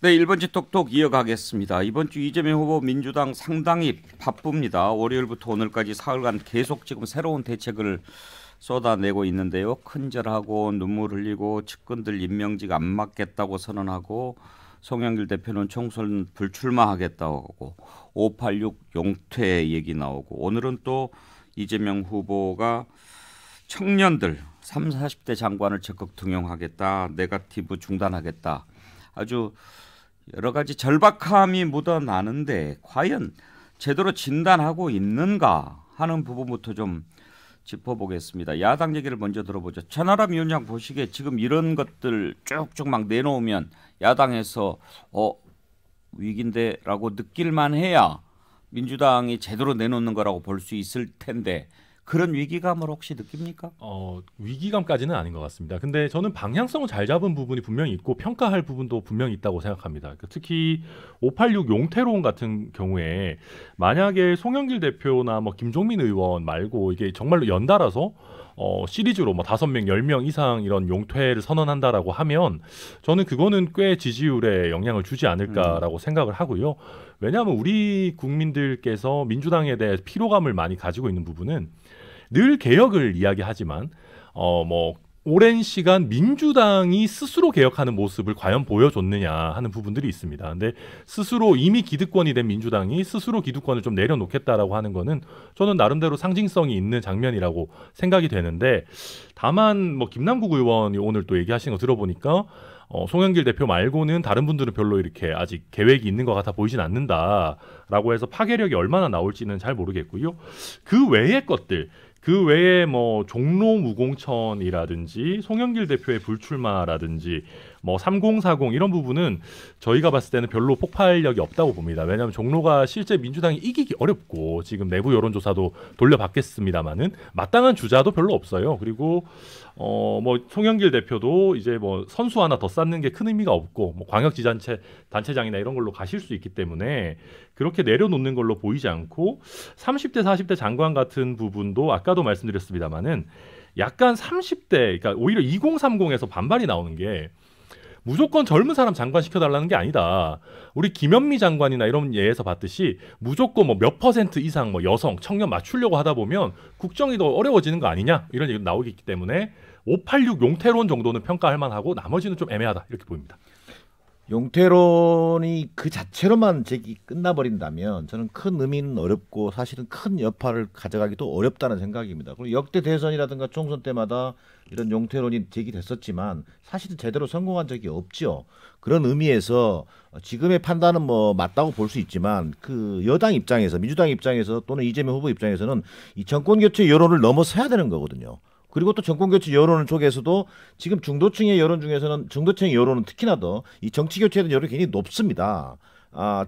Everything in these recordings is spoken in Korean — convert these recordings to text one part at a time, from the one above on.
네, 1번지 똑똑 이어가겠습니다. 이번 주 이재명 후보 민주당 상당히 바쁩니다. 월요일부터 오늘까지 사흘간 계속 지금 새로운 대책을 쏟아내고 있는데요. 큰절하고 눈물 흘리고 측근들 임명직 안 맡겠다고 선언하고 송영길 대표는 총선 불출마하겠다고 하고 586 용퇴 얘기 나오고 오늘은 또 이재명 후보가 청년들 30, 40대 장관을 적극 등용하겠다. 네거티브 중단하겠다. 아주 여러 가지 절박함이 묻어나는데 과연 제대로 진단하고 있는가 하는 부분부터 좀 짚어보겠습니다. 야당 얘기를 먼저 들어보죠. 천하람 위원장 보시기에 지금 이런 것들 쭉쭉 막 내놓으면 야당에서 위기인데라고 느낄만 해야 민주당이 제대로 내놓는 거라고 볼 수 있을 텐데 그런 위기감을 혹시 느낍니까? 위기감까지는 아닌 것 같습니다. 근데 저는 방향성을 잘 잡은 부분이 분명히 있고 평가할 부분도 분명히 있다고 생각합니다. 특히 586 용태론 같은 경우에 만약에 송영길 대표나 뭐 김종민 의원 말고 이게 정말로 연달아서 시리즈로 뭐 5명, 10명 이상 이런 용퇴를 선언한다라고 하면 저는 그거는 꽤 지지율에 영향을 주지 않을까라고 생각을 하고요. 왜냐하면 우리 국민들께서 민주당에 대해 피로감을 많이 가지고 있는 부분은 늘 개혁을 이야기하지만 뭐 오랜 시간 민주당이 스스로 개혁하는 모습을 과연 보여줬느냐 하는 부분들이 있습니다. 근데 스스로 이미 기득권이 된 민주당이 스스로 기득권을 좀 내려놓겠다라고 하는 거는 저는 나름대로 상징성이 있는 장면이라고 생각이 되는데 다만 뭐 김남국 의원이 오늘 또 얘기하시는 거 들어보니까 송영길 대표 말고는 다른 분들은 별로 이렇게 아직 계획이 있는 것 같아 보이진 않는다라고 해서 파괴력이 얼마나 나올지는 잘 모르겠고요. 그 외의 것들 그 외에 뭐 종로 무공천이라든지 송영길 대표의 불출마라든지 뭐 3040 이런 부분은 저희가 봤을 때는 별로 폭발력이 없다고 봅니다. 왜냐하면 종로가 실제 민주당이 이기기 어렵고 지금 내부 여론조사도 돌려받겠습니다만은 마땅한 주자도 별로 없어요. 그리고 뭐 송영길 대표도 이제 뭐 선수 하나 더 쌓는 게 큰 의미가 없고 뭐 단체장이나 이런 걸로 가실 수 있기 때문에 그렇게 내려놓는 걸로 보이지 않고 30대 40대 장관 같은 부분도 아까도 말씀드렸습니다만은 약간 30대 그러니까 오히려 2030에서 반발이 나오는 게 무조건 젊은 사람 장관 시켜달라는 게 아니다. 우리 김현미 장관이나 이런 예에서 봤듯이 무조건 뭐 몇 퍼센트 이상 뭐 여성, 청년 맞추려고 하다 보면 국정이 더 어려워지는 거 아니냐 이런 얘기도 나오기 때문에 586 용태론 정도는 평가할 만하고 나머지는 좀 애매하다 이렇게 보입니다. 용태론이 그 자체로만 제기 끝나버린다면 저는 큰 의미는 어렵고 사실은 큰 여파를 가져가기도 어렵다는 생각입니다. 그리고 역대 대선이라든가 총선 때마다 이런 용태론이 제기됐었지만 사실은 제대로 성공한 적이 없죠. 그런 의미에서 지금의 판단은 뭐 맞다고 볼 수 있지만 그 여당 입장에서 민주당 입장에서 또는 이재명 후보 입장에서는 이 정권 교체 여론을 넘어서야 되는 거거든요. 그리고 또 정권교체 여론 쪽에서도 지금 중도층의 여론 중에서는 중도층의 여론은 특히나 더 이 정치교체에 대한 여론이 굉장히 높습니다.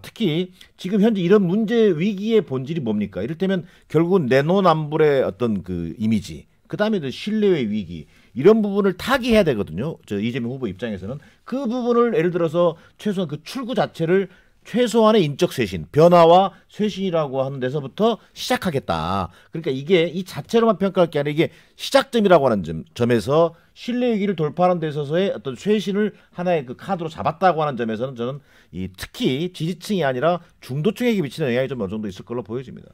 특히 지금 현재 이런 문제 위기의 본질이 뭡니까? 이를테면 결국은 내노남불의 어떤 그 이미지, 그 다음에 신뢰의 위기 이런 부분을 타개해야 되거든요. 저 이재명 후보 입장에서는 그 부분을 예를 들어서 최소한 그 출구 자체를 최소한의 인적 쇄신, 변화와 쇄신이라고 하는 데서부터 시작하겠다. 그러니까 이게 이 자체로만 평가할 게 아니라 이게 시작점이라고 하는 점에서 신뢰 위기를 돌파하는 데 있어서의 어떤 쇄신을 하나의 그 카드로 잡았다고 하는 점에서는 저는 특히 지지층이 아니라 중도층에게 미치는 영향이 좀 어느 정도 있을 걸로 보여집니다.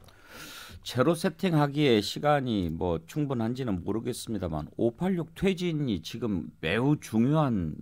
제로 세팅하기에 시간이 뭐 충분한지는 모르겠습니다만 586 퇴진이 지금 매우 중요한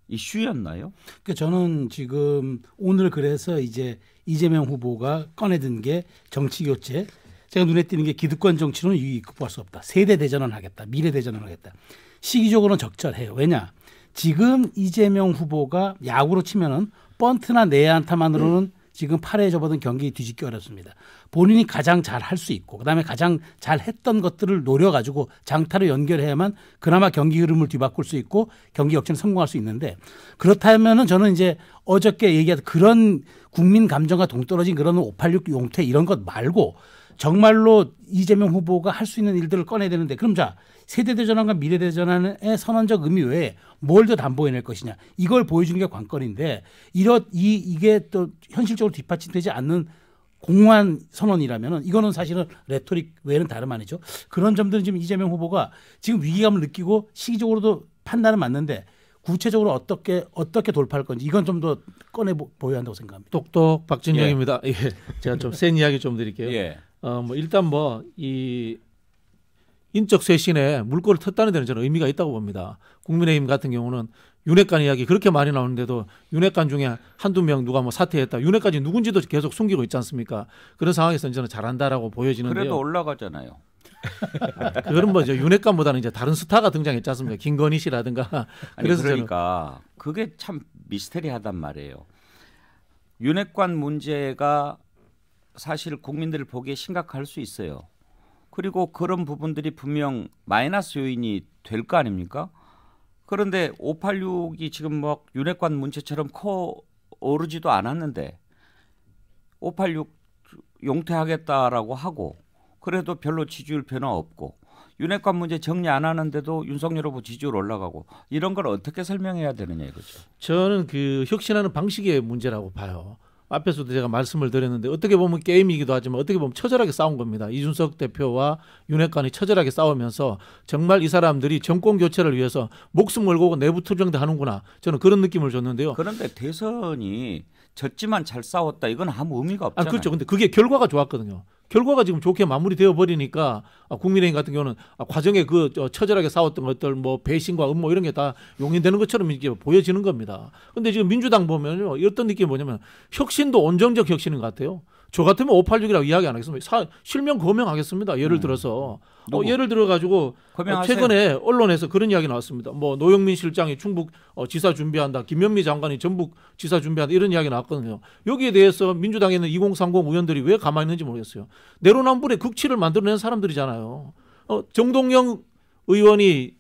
이슈였나요? 그러니까 저는 지금 오늘 그래서 이제 이재명 후보가 꺼내든 게 정치 교체. 제가 눈에 띄는 게 기득권 정치로는 극복할 수 없다. 세대 대전을 하겠다. 미래 대전을 하겠다. 시기적으로는 적절해요. 왜냐? 지금 이재명 후보가 야구로 치면은 번트나 내야안타만으로는 지금 8회에 접어든 경기 뒤집기 어렵습니다. 본인이 가장 잘 할 수 있고 그다음에 가장 잘 했던 것들을 노려가지고 장타로 연결해야만 그나마 경기 흐름을 뒤바꿀 수 있고 경기 역전에 성공할 수 있는데 그렇다면은 저는 이제 어저께 얘기한 그런 국민 감정과 동떨어진 그런 586 용퇴 이런 것 말고 정말로 이재명 후보가 할 수 있는 일들을 꺼내야 되는데 그럼 자 세대대전환과 미래대전환의 선언적 의미 외에 뭘 더 담보해낼 것이냐 이걸 보여주는 게 관건인데 이게 또 현실적으로 뒷받침되지 않는 공허한 선언이라면 이거는 사실은 레토릭 외에는 다름 아니죠. 그런 점들은 지금 이재명 후보가 지금 위기감을 느끼고 시기적으로도 판단은 맞는데 구체적으로 어떻게 돌파할 건지 이건 좀 더 꺼내 보여야 한다고 생각합니다. 똑똑 박진영입니다. 예. 제가 좀 센 이야기 좀 드릴게요. 예. 뭐 일단 뭐 이 인적 쇄신에 물꼬를 텄다는 데는 저는 의미가 있다고 봅니다. 국민의힘 같은 경우는 윤핵관 이야기 그렇게 많이 나오는데도 윤핵관 중에 한두 명 누가 뭐 사퇴했다. 윤핵관이 누군지도 계속 숨기고 있지 않습니까? 그런 상황에서 저는 잘한다고 보여지는데요. 그래도 올라가잖아요. 그건 뭐죠. 윤핵관보다는 이제 다른 스타가 등장했지 않습니까? 김건희 씨라든가. 아니 그래서 그러니까 그게 참 미스테리하단 말이에요. 윤핵관 문제가 사실 국민들 보기에 심각할 수 있어요. 그리고 그런 부분들이 분명 마이너스 요인이 될 거 아닙니까? 그런데 586이 지금 막 윤핵관 문제처럼 커 오르지도 않았는데 586 용퇴하겠다라고 하고 그래도 별로 지지율 변화 없고 윤핵관 문제 정리 안 하는데도 윤석열 후보 지지율 올라가고 이런 걸 어떻게 설명해야 되느냐 이거죠. 저는 그 혁신하는 방식의 문제라고 봐요. 앞에서도 제가 말씀을 드렸는데 어떻게 보면 게임이기도 하지만 어떻게 보면 처절하게 싸운 겁니다. 이준석 대표와 윤핵관이 처절하게 싸우면서 정말 이 사람들이 정권 교체를 위해서 목숨 걸고 내부 투쟁도 하는구나. 저는 그런 느낌을 줬는데요. 그런데 대선이 졌지만 잘 싸웠다 이건 아무 의미가 없잖아요. 그렇죠. 근데 그게 결과가 좋았거든요. 결과가 지금 좋게 마무리되어 버리니까 국민의힘 같은 경우는 과정에 그 처절하게 싸웠던 것들 뭐 배신과 음모 이런 게 다 용인되는 것처럼 이게 보여지는 겁니다. 근데 지금 민주당 보면요 어떤 느낌이 뭐냐면 혁신도 온정적 혁신인 것 같아요. 저 같으면 586이라고 이야기 안 하겠습니다. 실명 거명하겠습니다. 예를 들어서 예를 들어 가지고 최근에 언론에서 그런 이야기 나왔습니다. 뭐 노영민 실장이 충북 지사 준비한다. 김현미 장관이 전북 지사 준비한다. 이런 이야기 나왔거든요. 여기에 대해서 민주당에 있는 2030 의원들이 왜 가만히 있는지 모르겠어요. 내로남불의 극치를 만들어낸 사람들이잖아요. 정동영 의원이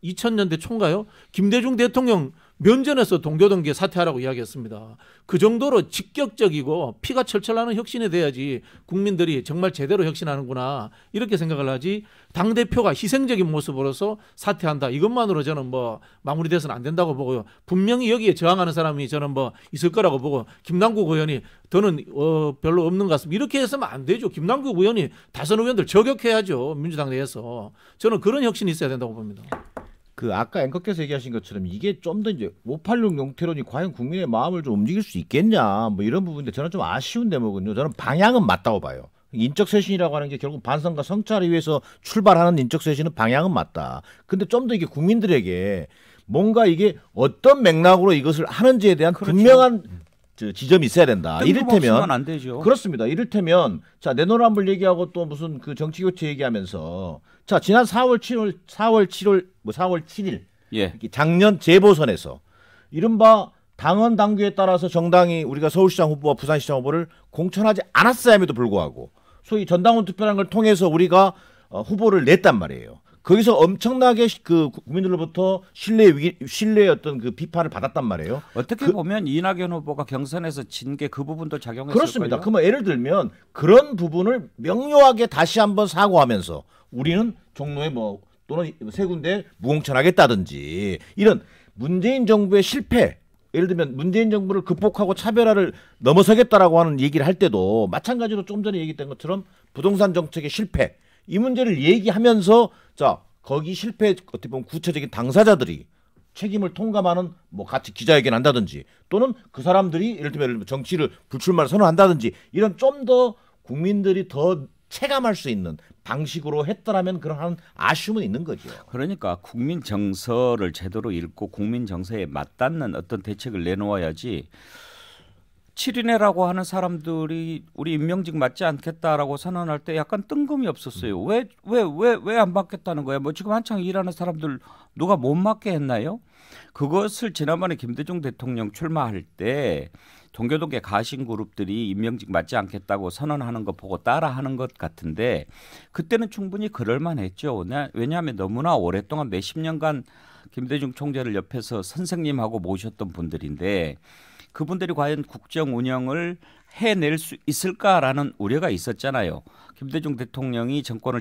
2000년대 초인가요? 김대중 대통령 면전에서 동교동계 사퇴하라고 이야기했습니다. 그 정도로 직격적이고 피가 철철 나는 혁신이 돼야지 국민들이 정말 제대로 혁신하는구나 이렇게 생각을 하지 당대표가 희생적인 모습으로서 사퇴한다. 이것만으로 저는 뭐 마무리돼서는 안 된다고 보고요. 분명히 여기에 저항하는 사람이 저는 뭐 있을 거라고 보고 김남국 의원이 더는 별로 없는 것 같습니다. 이렇게 해서는 안 되죠. 김남국 의원이 다선 의원들 저격해야죠. 민주당 내에서. 저는 그런 혁신이 있어야 된다고 봅니다. 그 아까 앵커께서 얘기하신 것처럼 이게 좀 더 이제 586 용태론이 과연 국민의 마음을 좀 움직일 수 있겠냐 뭐 이런 부분인데 저는 좀 아쉬운 대목은요. 저는 방향은 맞다고 봐요. 인적 쇄신이라고 하는 게 결국 반성과 성찰을 위해서 출발하는 인적 쇄신은 방향은 맞다. 근데 좀 더 이게 국민들에게 뭔가 이게 어떤 맥락으로 이것을 하는지에 대한 그렇죠. 분명한 지점이 있어야 된다. 이를테면 안 되죠. 그렇습니다. 이를테면 자 내노란불 얘기하고 또 무슨 그 정치 교체 얘기하면서 자 지난 4월 7일 예. 작년 재보선에서 이른바 당헌 당규에 따라서 정당이 우리가 서울시장 후보와 부산시장 후보를 공천하지 않았음에도 불구하고 소위 전당원 투표라는 걸 통해서 우리가 후보를 냈단 말이에요. 거기서 엄청나게 그 국민들로부터 신뢰의 어떤 그 비판을 받았단 말이에요. 어떻게 보면 이낙연 후보가 경선에서 진 게 그 부분도 작용했을 그렇습니다. 거예요. 그러면 예를 들면 그런 부분을 명료하게 다시 한번 사고하면서 우리는 종로에 뭐 또는 세 군데 무공천하겠다든지 이런 문재인 정부의 실패 예를 들면 문재인 정부를 극복하고 차별화를 넘어서겠다라고 하는 얘기를 할 때도 마찬가지로 좀 전에 얘기했던 것처럼 부동산 정책의 실패 이 문제를 얘기하면서 자 거기 실패 어떻게 보면 구체적인 당사자들이 책임을 통감하는 뭐 같이 기자회견 한다든지 또는 그 사람들이 예를 들면 정치를 불출마를 선언한다든지 이런 좀 더 국민들이 더 체감할 수 있는 방식으로 했더라면 그런 한 아쉬움은 있는 거죠. 그러니까 국민 정서를 제대로 읽고 국민 정서에 맞닿는 어떤 대책을 내놓아야지 7인회라고 하는 사람들이 우리 임명직 맞지 않겠다라고 선언할 때 약간 뜬금이 없었어요. 왜 안 받겠다는 거야? 뭐 지금 한창 일하는 사람들 누가 못 맡게 했나요? 그것을 지난번에 김대중 대통령 출마할 때 동교동계 가신 그룹들이 임명직 맞지 않겠다고 선언하는 거 보고 따라하는 것 같은데 그때는 충분히 그럴 만했죠. 왜냐하면 너무나 오랫동안 몇십 년간 김대중 총재를 옆에서 선생님하고 모셨던 분들인데 그분들이 과연 국정 운영을 해낼 수 있을까라는 우려가 있었잖아요. 김대중 대통령이 정권을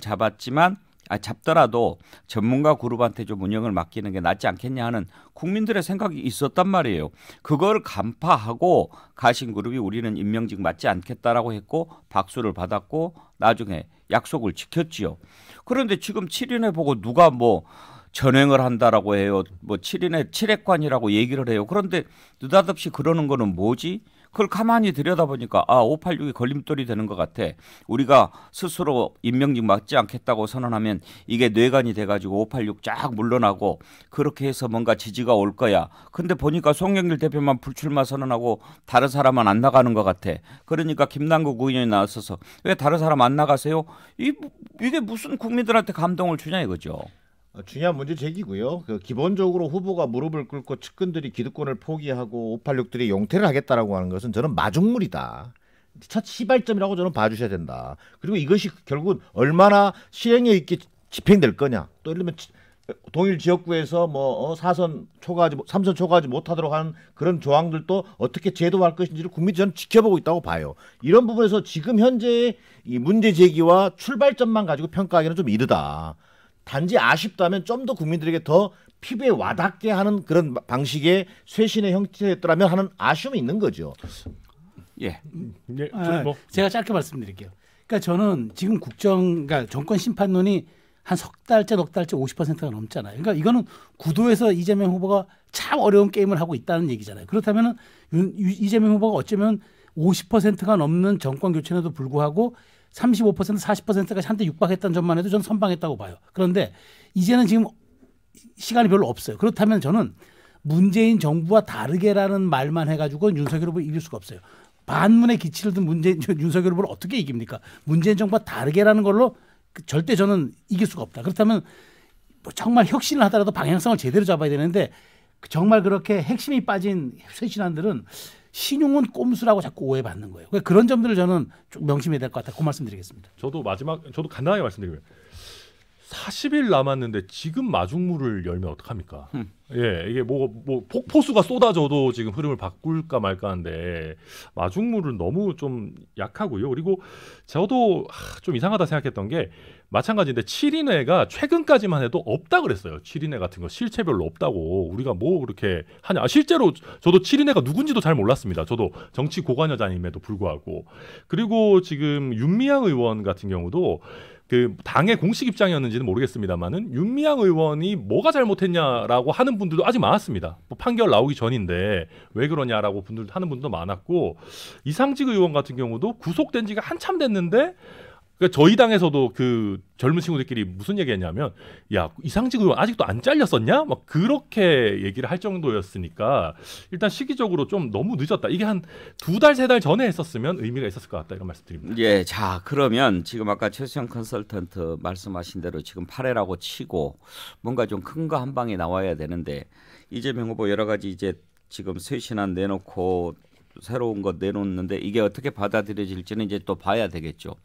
잡더라도 전문가 그룹한테 좀 운영을 맡기는 게 낫지 않겠냐 하는 국민들의 생각이 있었단 말이에요. 그걸 간파하고 가신 그룹이 우리는 임명직 맞지 않겠다라고 했고 박수를 받았고 나중에 약속을 지켰지요. 그런데 지금 7인회 보고 누가 뭐 전횡을 한다라고 해요. 뭐 7인의 칠핵관이라고 얘기를 해요. 그런데 느닷없이 그러는 거는 뭐지? 그걸 가만히 들여다보니까 586이 걸림돌이 되는 것 같아. 우리가 스스로 임명직 맡지 않겠다고 선언하면 이게 뇌관이 돼가지고 586 쫙 물러나고 그렇게 해서 뭔가 지지가 올 거야. 근데 보니까 송영길 대표만 불출마 선언하고 다른 사람은 안 나가는 것 같아. 그러니까 김남국 의원이 나서서 왜 다른 사람 안 나가세요? 이게 무슨 국민들한테 감동을 주냐 이거죠. 중요한 문제 제기고요. 기본적으로 후보가 무릎을 꿇고 측근들이 기득권을 포기하고 586들이 용퇴를 하겠다라고 하는 것은 저는 마중물이다. 첫 시발점이라고 저는 봐주셔야 된다. 그리고 이것이 결국은 얼마나 실행력 있게 집행될 거냐. 또 예를 들면 동일 지역구에서 뭐 4선 초과하지 3선 초과하지 못하도록 하는 그런 조항들도 어떻게 제도화할 것인지를 국민이 저는 지켜보고 있다고 봐요. 이런 부분에서 지금 현재의 이 문제 제기와 출발점만 가지고 평가하기는 좀 이르다. 단지 아쉽다면 좀 더 국민들에게 더 피부에 와닿게 하는 그런 방식의 쇄신의 형태였더라면 하는 아쉬움이 있는 거죠. 예. 네, 제가 짧게 말씀드릴게요. 그러니까 저는 지금 그러니까 정권 심판론이 한 석 달째, 넉 달째 50%가 넘잖아요. 그러니까 이거는 구도에서 이재명 후보가 참 어려운 게임을 하고 있다는 얘기잖아요. 그렇다면은 이재명 후보가 어쩌면 50%가 넘는 정권 교체에도 불구하고 35% 40%까지 한때 육박했다는 점만 해도 저는 선방했다고 봐요. 그런데 이제는 지금 시간이 별로 없어요. 그렇다면 저는 문재인 정부와 다르게라는 말만 해가지고 윤석열 후보를 이길 수가 없어요. 반문의 기치를 든 윤석열 후보를 어떻게 이깁니까? 문재인 정부와 다르게라는 걸로 절대 저는 이길 수가 없다. 그렇다면 뭐 정말 혁신을 하더라도 방향성을 제대로 잡아야 되는데 정말 그렇게 핵심이 빠진 쇄신안들은 신용은 꼼수라고 자꾸 오해받는 거예요. 그러니까 그런 점들을 저는 좀 명심해야 될 것 같다. 그 말씀드리겠습니다. 저도 간단하게 말씀드리면 40일 남았는데 지금 마중물을 열면 어떡합니까? 예, 이게 뭐 폭포수가 쏟아져도 지금 흐름을 바꿀까 말까 하는데 마중물은 너무 좀 약하고요. 그리고 저도 좀 이상하다 생각했던 게 마찬가지인데 7인회가 최근까지만 해도 없다 그랬어요. 7인회 같은 거 실체 별로 없다고. 우리가 뭐 그렇게 하냐. 실제로 저도 7인회가 누군지도 잘 몰랐습니다. 저도 정치 고관여자임에도 불구하고. 그리고 지금 윤미향 의원 같은 경우도 그 당의 공식 입장이었는지는 모르겠습니다만은 윤미향 의원이 뭐가 잘못했냐라고 하는 분들도 아직 많았습니다. 뭐 판결 나오기 전인데 왜 그러냐라고 하는 분도 많았고 이상직 의원 같은 경우도 구속된 지가 한참 됐는데 그러니까 저희 당에서도 그 젊은 친구들끼리 무슨 얘기했냐면 야 이상직 의원 아직도 안 잘렸었냐? 막 그렇게 얘기를 할 정도였으니까 일단 시기적으로 좀 너무 늦었다. 이게 한 2달 3달 전에 했었으면 의미가 있었을 것 같다 이런 말씀드립니다. 예, 자 그러면 지금 아까 최수영 컨설턴트 말씀하신 대로 지금 8회라고 치고 뭔가 좀 큰 거 한 방에 나와야 되는데 이재명 후보 여러 가지 이제 지금 쇄신안 내놓고 새로운 것 내놓는데 이게 어떻게 받아들여질지는 이제 또 봐야 되겠죠.